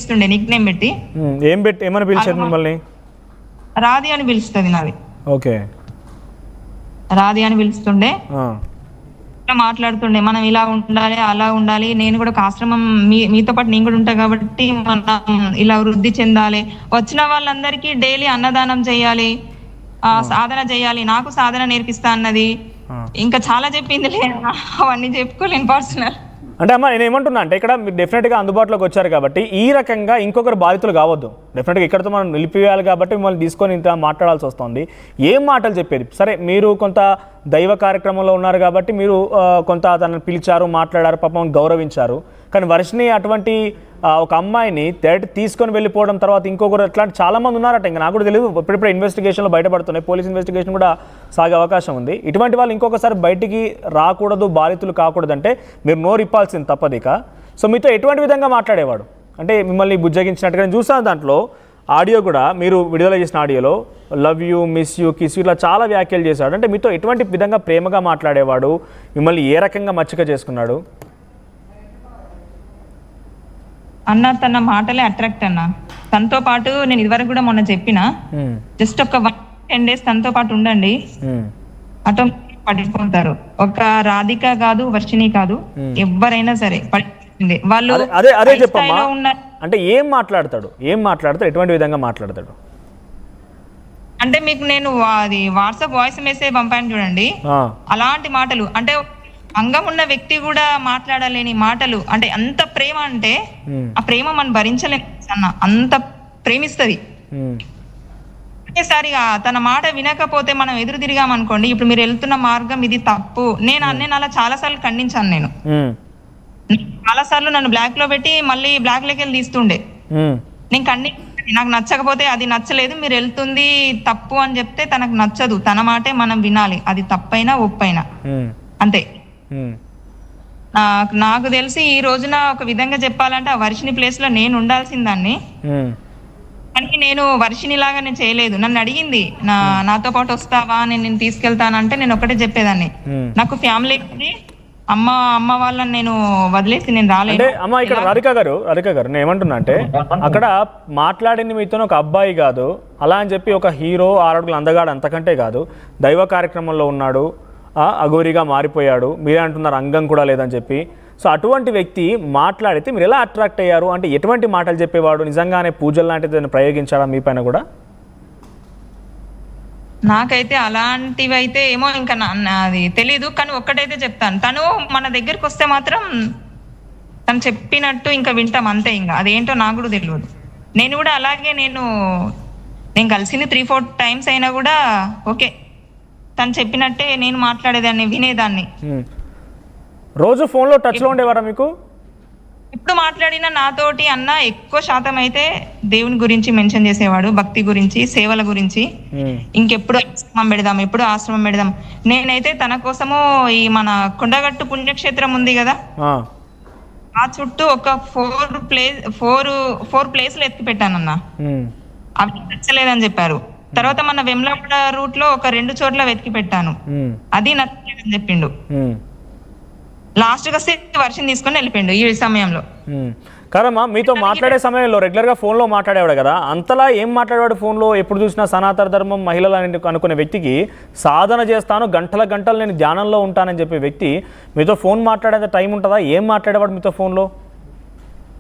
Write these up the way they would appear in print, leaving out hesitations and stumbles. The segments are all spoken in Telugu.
పిలుస్తుండే నిక్ నేమ్ పెట్టి. ఏమని పిలిచారు మిమ్మల్ని? రాధి అని పిలుస్తుంది నాది. ఓకే, రాధి అని పిలుస్తుండే. మాట్లాడుతుండే మనం ఇలా ఉండాలి అలా ఉండాలి, నేను కూడా ఒక ఆశ్రమం మీతో పాటు నేను కూడా ఉంటా కాబట్టి మనం ఇలా వృద్ధి చెందాలి, వచ్చిన వాళ్ళందరికీ డైలీ అన్నదానం చేయాలి, సాధన చేయాలి, నాకు సాధన నేర్పిస్తా అన్నది, ఇంకా చాలా చెప్పింది. అవన్నీ చెప్పుకోలేను పర్సనల్. అంటే అమ్మ నేను ఏమంటున్నా అంటే ఇక్కడ మీరు డెఫినెట్గా అందుబాటులోకి వచ్చారు కాబట్టి ఈ రకంగా ఇంకొకరు బాధితులు కావద్దు. డెఫినెట్గా ఇక్కడతో మనం నిలిపివేయాలి కాబట్టి మిమ్మల్ని తీసుకొని ఇంత మాట్లాడాల్సి వస్తుంది. ఏం మాటలు చెప్పేది? సరే మీరు కొంత దైవ కార్యక్రమంలో ఉన్నారు కాబట్టి మీరు కొంత తనని పిలిచారు, మాట్లాడారు, పాపం గౌరవించారు. కానీ వర్షిని అటువంటి ఒక అమ్మాయిని తీసుకొని వెళ్ళిపోవడం, తర్వాత ఇంకొకరు అట్లాంటి చాలామంది ఉన్నారట. ఇంకా నాకు కూడా తెలియదు, ఇప్పుడిప్పుడు ఇన్వెస్టిగేషన్లో బయటపడుతున్నాయి, పోలీస్ ఇన్వెస్టిగేషన్ కూడా సాగే అవకాశం ఉంది. ఇటువంటి వాళ్ళు ఇంకొకసారి బయటికి రాకూడదు, బాధితులు కాకూడదంటే మీరు నోరు ఇప్పాల్సింది తప్పదిక. సో మీతో ఎటువంటి విధంగా మాట్లాడేవాడు? అంటే మిమ్మల్ని బుజ్జగించినట్టుగా నేను చూసాను. దాంట్లో ఆడియో కూడా మీరు విడుదల చేసిన ఆడియోలో love you, miss you, kiss you ఇలా చాలా వ్యాఖ్యలు చేశాడు. అంటే మీతో ఎటువంటి విధంగా ప్రేమగా మాట్లాడేవాడు? మిమ్మల్ని ఏ రకంగా మచ్చిక చేసుకున్నాడు? అన్న తన మాటలే అట్రాక్ట్ అన్న. తనతో పాటు నేను ఇదివరకు కూడా మొన్న చెప్పిన, జస్ట్ ఒక 10 days తనతో పాటు ఉండండి, ఆటోమేటిక్ పడిపోతారు. ఒక రాధిక కాదు, వర్షిని కాదు, ఎవరైనా సరే పడిపోతుంది. వాళ్ళు అదే చెప్పమ్మా. అంటే ఏం మాట్లాడతాడు, ఎటువంటి విధంగా మాట్లాడతాడు? అంటే మీకు నేను అది వాట్సాప్ వాయిస్ మెసేజ్ పంపాను చూడండి, అలాంటి మాటలు. అంటే అంగం ఉన్న వ్యక్తి కూడా మాట్లాడలేని మాటలు. అంటే అంత ప్రేమ, అంటే ఆ ప్రేమ మనం భరించలేము అన్న, అంత ప్రేమిస్తుంది. ఒకేసారిగా తన మాట వినకపోతే మనం ఎదురు తిరిగామనుకోండి, ఇప్పుడు మీరు వెళ్తున్న మార్గం ఇది తప్పు, నేను అలా చాలా సార్లు ఖండించాను. నేను చాలా సార్లు నన్ను బ్లాక్ లో పెట్టి మళ్ళీ బ్లాక్ లోకి వెళ్ళి తీస్తుండే. నేను నాకు నచ్చకపోతే అది నచ్చలేదు, మీరు వెళ్తుంది తప్పు అని చెప్తే తనకు నచ్చదు, తన మాటే మనం వినాలి, అది తప్పైనా ఒప్పైనా అంతే. నాకు తెలిసి ఈ రోజున ఒక విధంగా చెప్పాలంటే ఆ వర్షిని ప్లేస్ లో నేను ఉండాల్సిందాన్ని, కానీ నేను వర్షిని లాగా నేను చేయలేదు. నన్ను అడిగింది నాతో పాటు వస్తావా, నేను తీసుకెళ్తానంటే నేను ఒకటే చెప్పేదాన్ని, నాకు ఫ్యామిలీ ఉంది, అమ్మ వాళ్ళని నేను వదిలేసి నేను రాలేదు. అమ్మ ఇక్కడ రాధిక గారు నేను ఏమంటున్నా అంటే అక్కడ మాట్లాడింది మీతో ఒక అబ్బాయి కాదు, అలా అని చెప్పి ఒక హీరో, 6 అడుగుల అందగాడు, అంతకంటే కాదు, దైవ కార్యక్రమంలో ఉన్నాడు, అఘోరిగా మారిపోయాడు, మీరే అంటున్నారు అంగం కూడా లేదని చెప్పి. సో అటువంటి వ్యక్తి మాట్లాడితే మీరు ఎలా అట్రాక్ట్ అయ్యారు? అంటే ఎటువంటి మాటలు చెప్పేవాడు? నిజంగానే పూజలు లాంటిది ప్రయోగించాడా మీ పైన కూడా? నాకైతే అలాంటివి అయితే ఏమో ఇంకా అది తెలీదు, కానీ ఒక్కటైతే చెప్తాను, తను మన దగ్గరికి వస్తే మాత్రం తను చెప్పినట్టు ఇంకా వింటాం అంతే. ఇంకా అదేంటో నాకు కూడా తెలియదు. నేను కూడా అలాగే నేను కలిసింది 3-4 times అయినా కూడా ఓకే, తను చెప్పినట్టే నేను మాట్లాడేదాన్ని, వినేదాన్ని. రోజు ఫోన్లో టచ్లో ఉండేవారా మీకు? ఇప్పుడు మాట్లాడిన నాతోటి అన్న ఎక్కువ శాతం అయితే దేవుని గురించి మెన్షన్ చేసేవాడు, భక్తి గురించి, సేవల గురించి. ఇంకెప్పుడు ఆశ్రమం పెడదాం. నేనైతే తన కోసము ఈ మన కొండగట్టు పుణ్యక్షేత్రం ఉంది కదా, ఆ చుట్టూ ఒక 4 ప్లేసులు ఎత్తి పెట్టానన్న. అవి నచ్చలేదని చెప్పారు. తర్వాత మన వెమ్లవాడ రూట్ లో ఒక 2 చోట్ల వెతికి పెట్టాను, అది నచ్చలేదని చెప్పిండు. లాస్ట్ గా వర్షం తీసుకొని వెళ్ళిపోయిండు ఈ సమయంలో. కాదమ్మా, మీతో మాట్లాడే సమయంలో రెగ్యులర్ గా ఫోన్ లో మాట్లాడేవాడు కదా, అంతలా ఏం మాట్లాడేవాడు ఫోన్ లో? ఎప్పుడు చూసినా సనాతన ధర్మం, మహిళలు అనుకునే వ్యక్తికి సాధన చేస్తాను, గంటలు నేను ధ్యానంలో ఉంటానని చెప్పే వ్యక్తి మీతో ఫోన్ మాట్లాడేంత టైం ఉంటుందా? ఏం మాట్లాడేవాడు మీతో ఫోన్ లో?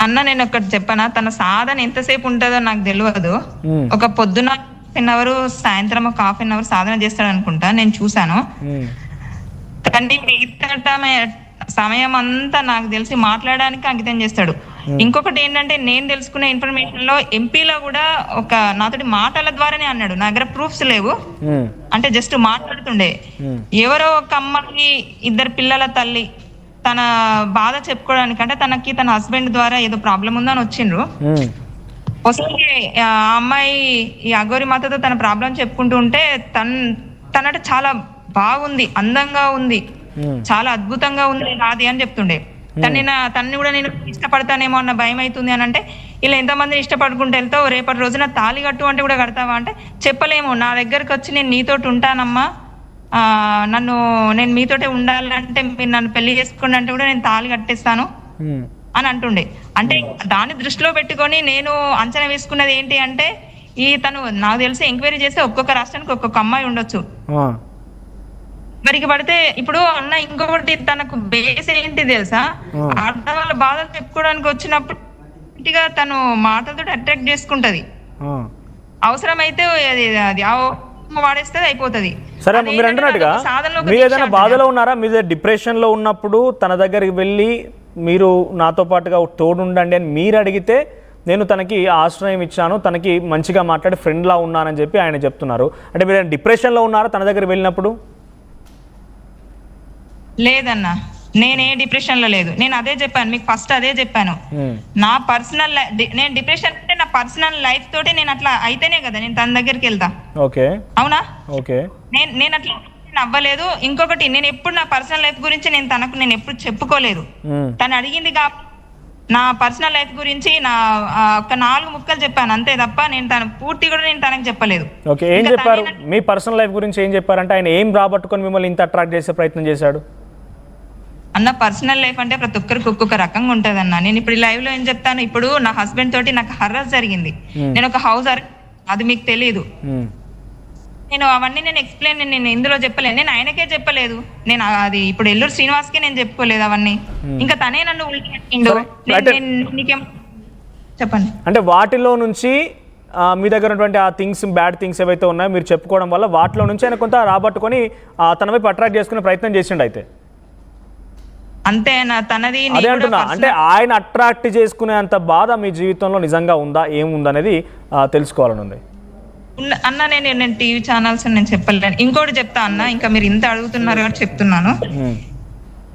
అన్న నేను ఒకటి చెప్పనా, తన సాధన ఎంతసేపు ఉంటుందో నాకు తెలియదు. ఒక పొద్దున 1 hour, సాయంత్రం ఒక 1/2 hour సాధన చేస్తాడు అనుకుంటా, నేను చూసాను. కానీ మిగతా సమయం అంతా నాకు తెలిసి మాట్లాడడానికి అంకితం చేస్తాడు. ఇంకొకటి ఏంటంటే, నేను తెలుసుకున్న ఇన్ఫర్మేషన్ లో ఎంపీలో కూడా ఒక నాతోటి మాటల ద్వారానే అన్నాడు, నా దగ్గర ప్రూఫ్స్ లేవు, అంటే జస్ట్ మాట్లాడుతుండే. ఎవరో ఒక అమ్మకి 2 పిల్లల తల్లి తన బాధ చెప్పుకోవడానికి, అంటే తనకి తన హస్బెండ్ ద్వారా ఏదో ప్రాబ్లం ఉందని వచ్చిండ్రు. వస్తే ఆ అమ్మాయి ఈ అఘోరి మాతతో తన ప్రాబ్లం చెప్పుకుంటూ ఉంటే తనంటే చాలా బాగుంది, అందంగా ఉంది, చాలా అద్భుతంగా ఉంది రాది అని చెప్తుండే. తన్ని కూడా నేను ఇష్టపడతానేమో అన్న భయం అవుతుంది అని అంటే, ఇలా ఎంతమందిని ఇష్టపడుకుంటూ వెళ్తావు, రేపటి రోజున తాళి కట్టు అంటే కూడా కడతావా అంటే, చెప్పలేము, నా దగ్గరకు వచ్చి నేను నీతోటి ఉంటానమ్మా, నేను మీతోటే ఉండాలంటే మీరు నన్ను పెళ్లి చేసుకోండి అంటే కూడా నేను తాళి కట్టేస్తాను అని అంటుండే. అంటే దాన్ని దృష్టిలో పెట్టుకొని నేను అంచనా వేసుకున్నది ఏంటి అంటే తను నాకు తెలిసి ఎంక్వైరీ చేస్తే ఒక్కొక్క రాష్ట్రానికి ఒక్కొక్క అమ్మాయి ఉండొచ్చు. మరికి పడితే ఇప్పుడు అన్న ఇంకొకటి తనకు బేస్ ఏంటి తెలుసా, ఆడవాళ్ళ బాధలు చెప్పుకోవడానికి వచ్చినప్పుడు తను మాటలతో అట్రాక్ట్ చేసుకుంటది, అవసరమైతే అది వాడేస్తే అయిపోతుంది. సరే, మీరు అంటున్నట్టుగా మీరు ఏదైనా బాధలో ఉన్నారా, మీరు డిప్రెషన్ లో ఉన్నప్పుడు తన దగ్గరికి వెళ్ళి మీరు నాతో పాటుగా తోడుండండి అని మీరు అడిగితే నేను తనకి ఆశ్రయం ఇచ్చాను, తనకి మంచిగా మాట్లాడి ఫ్రెండ్లా ఉన్నానని చెప్పి ఆయన చెప్తున్నారు. అంటే మీరు డిప్రెషన్లో ఉన్నారా తన దగ్గర వెళ్ళినప్పుడు? లేదన్నా, నేనే డిప్రెషన్ లో లేదు. నేను అదే చెప్పాను మీకు, ఫస్ట్ అదే చెప్పాను. నా పర్సనల్ నేను డిప్రెషన్ అంటే నా పర్సనల్ లైఫ్ తోటి నేను అట్లా అయితేనే కదా నేను తన దగ్గరికి వెళ్తా. ఓకే, అవునా? ఓకే, నేను అట్లా అవ్వలేదు. ఇంకొకటి, నేను ఎప్పుడు నా పర్సనల్ లైఫ్ గురించి నేను ఎప్పుడు చెప్పుకోలేదు. తను అడిగింది కాబట్టి నా పర్సనల్ లైఫ్ గురించి ఒక 4 ముక్కలు చెప్పాను అంతే తప్ప నేను పూర్తి కూడా నేను తనకు చెప్పలేదు. ఓకే, ఏం చెప్పారు? మీ పర్సనల్ లైఫ్ గురించి ఏం చెప్పారంటే ఆయన ఏం రాబట్టుకొని మిమ్మల్ని ఇంత అట్రాక్ట్ చేసే ప్రయత్నం చేశాడు? అన్న పర్సనల్ లైఫ్ అంటే ప్రతి ఒక్కరికి ఒక్కొక్క రకంగా ఉంటది అన్న. నేను ఇప్పుడు లైవ్ లో ఏం చెప్తాను, ఇప్పుడు నా హస్బెండ్ తోటి నాకు హర్రస్ జరిగింది. నేను ఒక హౌస్ అది మీకు తెలియదు. నేను అవన్నీ నేను ఎక్స్ప్లెయిన్ నేను ఇందులో చెప్పలేను, నేను ఆయనకే చెప్పలేదు. నేను అది ఇప్పుడు ఎల్లూరు శ్రీనివాస్కే నేను చెప్పుకోలేదు అవన్నీ. ఇంకా తనే నన్ను నీకేం చెప్పండి. అంటే వాటిలో నుంచి మీ దగ్గర ఉన్నటువంటి ఆ థింగ్స్, బ్యాడ్ థింగ్స్ ఏవైతే ఉన్నాయో మీరు చెప్పుకోవడం వల్ల వాటిలో నుంచి ఆయన కొంత రాబట్టుకొని తన వైపు అట్రాక్ట్ చేసుకునే ప్రయత్నం చేసిండు అయితే. అంతే తనది. అదే అంటున్నా, అంటే ఆయన అట్రాక్ట్ చేసుకునే అంత బాధ మీ జీవితంలో నిజంగా ఉందా, ఏముందనేది తెలుసుకోవాలని ఉంది అన్న. నేను టీవీ ఛానల్స్ నేను చెప్పలేను. ఇంకోటి చెప్తా అన్న, ఇంకా మీరు ఇంత అడుగుతున్నారు కాబట్టి చెప్తున్నాను.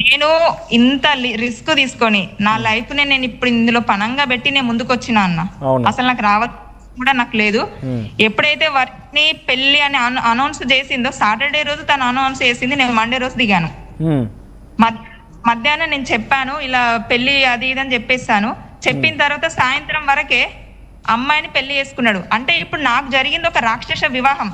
నేను ఇంత రిస్క్ తీసుకొని నా లైఫ్ నేను ఇప్పుడు ఇందులో పనంగా పెట్టి నేను ముందుకు వచ్చినా అన్న. అసలు నాకు రావద్దు కూడా నాకు లేదు. ఎప్పుడైతే వర్క్ని పెళ్లి అని అనౌన్స్ చేసిందో సాటర్డే రోజు తను అనౌన్స్ చేసింది, నేను మండే రోజు దిగాను. మధ్యాహ్నం నేను చెప్పాను ఇలా పెళ్లి అది ఇది అని చెప్పేస్తాను. చెప్పిన తర్వాత సాయంత్రం వరకే అమ్మాయిని పెళ్లి చేసుకున్నాడు. అంటే ఇప్పుడు నాకు జరిగింది ఒక రాక్షస వివాహం.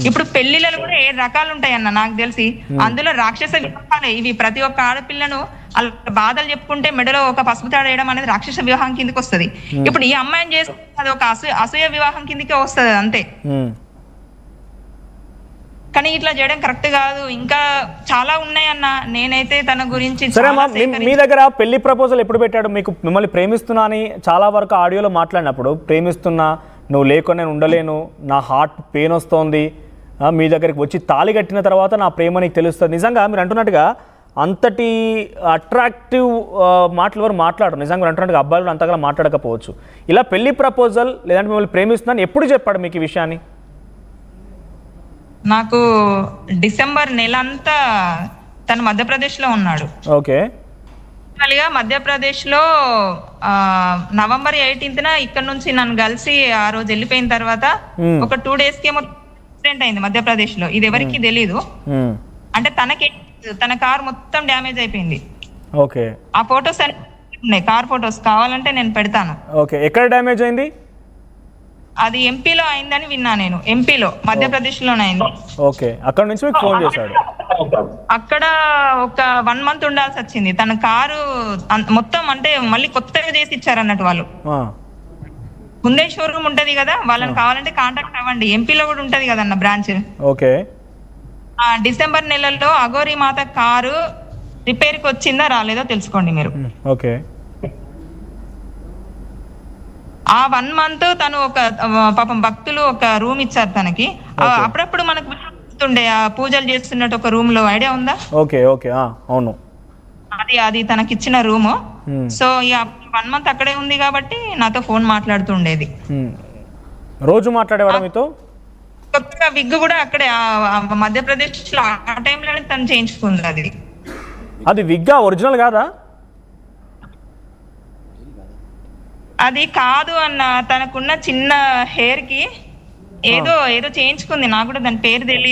ఇప్పుడు పెళ్లిలలో కూడా 7 రకాలు ఉంటాయి అన్న నాకు తెలిసి. అందులో రాక్షస వివాహాలే ఇవి. ప్రతి ఒక్క ఆడపిల్లను అలా బాధలు చెప్పుకుంటే మెడలో ఒక పసుపు తాడు వేయడం అనేది రాక్షస వివాహం కిందకి వస్తుంది. ఇప్పుడు ఈ అమ్మాయిని చేసుకుంటే అది ఒక అసూయ వివాహం కిందకే వస్తుంది అంతే. కానీ ఇట్లా చేయడం కరెక్ట్ కాదు. ఇంకా చాలా ఉన్నాయన్న. నేనైతే తన గురించి మీ దగ్గర పెళ్లి ప్రపోజల్ ఎప్పుడు పెట్టాడు? మిమ్మల్ని ప్రేమిస్తున్నా అని చాలా వరకు ఆడియోలో మాట్లాడినప్పుడు, ప్రేమిస్తున్నా, నువ్వు లేకుండా నేను ఉండలేను, నా హార్ట్ పెయిన్ వస్తోంది, మీ దగ్గరికి వచ్చి తాళి కట్టిన తర్వాత నా ప్రేమ నీకు తెలుస్తుంది. నిజంగా మీరు అంటున్నట్టుగా అంతటి అట్రాక్టివ్ మాటలు ఎవరు మాట్లాడరు. నిజంగా మీరు అంటున్నట్టుగా అబ్బాయిలు అంతగా మాట్లాడకపోవచ్చు. ఇలా పెళ్లి ప్రపోజల్ లేదంటే మిమ్మల్ని ప్రేమిస్తున్నాను ఎప్పుడు చెప్పాడు మీకు ఈ విషయాన్ని? నాకు డిసెంబర్ నెల అంతా తను మధ్యప్రదేశ్ లో ఉన్నాడు. ఓకే, మధ్యప్రదేశ్ లో నవంబర్ 18న ఇక్కడ నుంచి నన్ను కలిసి ఆ రోజు వెళ్ళిపోయిన తర్వాత ఒక 2 days కి యాక్సిడెంట్ అయింది మధ్యప్రదేశ్ లో. ఇది ఎవరికి తెలీదు. అంటే తన కార్ మొత్తం డ్యామేజ్ అయిపోయింది. ఓకే, ఆ ఫొటోస్ అన్ని ఉన్నాయి, కార్ ఫొటోస్ కావాలంటే నేను పెడతాను. ఓకే, ఎక్కడ డ్యామేజ్ అయింది? అది ఎంపీలో అయిందని విన్నా నేను. ఎంపీలో, మధ్యప్రదేశ్ లోనే అయింది. ఓకే, అక్కడ నుంచి మీకు ఫోన్ చేశాడు. అక్కడ ఒక 1 month ఉండాల్సి వచ్చింది. తన కారు మొత్తం అంటే మళ్ళీ కొత్తగా చేసి ఇచ్చారు అన్నట్టు వాళ్ళు. ముందే షోరూమ్ ఉంటది కదా, వాళ్ళని కావాలంటే కాంటాక్ట్ అవ్వండి. ఎంపీలో కూడా ఉంటది కదన్న బ్రాంచ్. ఓకే, డిసెంబర్ నెలలో అఘోరి మాత కారు రిపేర్ కి వచ్చిందా రాలేదో తెలుసుకోండి మీరు. ఓకే, ఆ 1 month తను ఒక పాపం భక్తులు ఒక రూమ్ ఇచ్చారు తనకి. అప్పుడప్పుడు మనకు ఉండే పూజలు చేస్తున్నట్టు ఒక రూమ్ లో, ఐడియా ఉందా? ఓకే, ఓకే, అవును, అది తనకి ఇచ్చిన రూమ్. సో ఇక 1 month అక్కడే ఉంది కాబట్టి నాతో ఫోన్ మాట్లాడుతుండేది. రోజు మాట్లాడేవాడు మీతో? కొత్తగా విగ్ కూడా అక్కడే మధ్యప్రదేశ్ లో ఆ టైంలోనే తను చేయించుకుంది. అది విగ్గా, ఒరిజినల్ కాదా? అది కాదు అన్న, తనకున్న చిన్న హెయిర్ కి ఏదో చేయించుకుంది. నాకు కూడా దాని పేరు తెలియదు.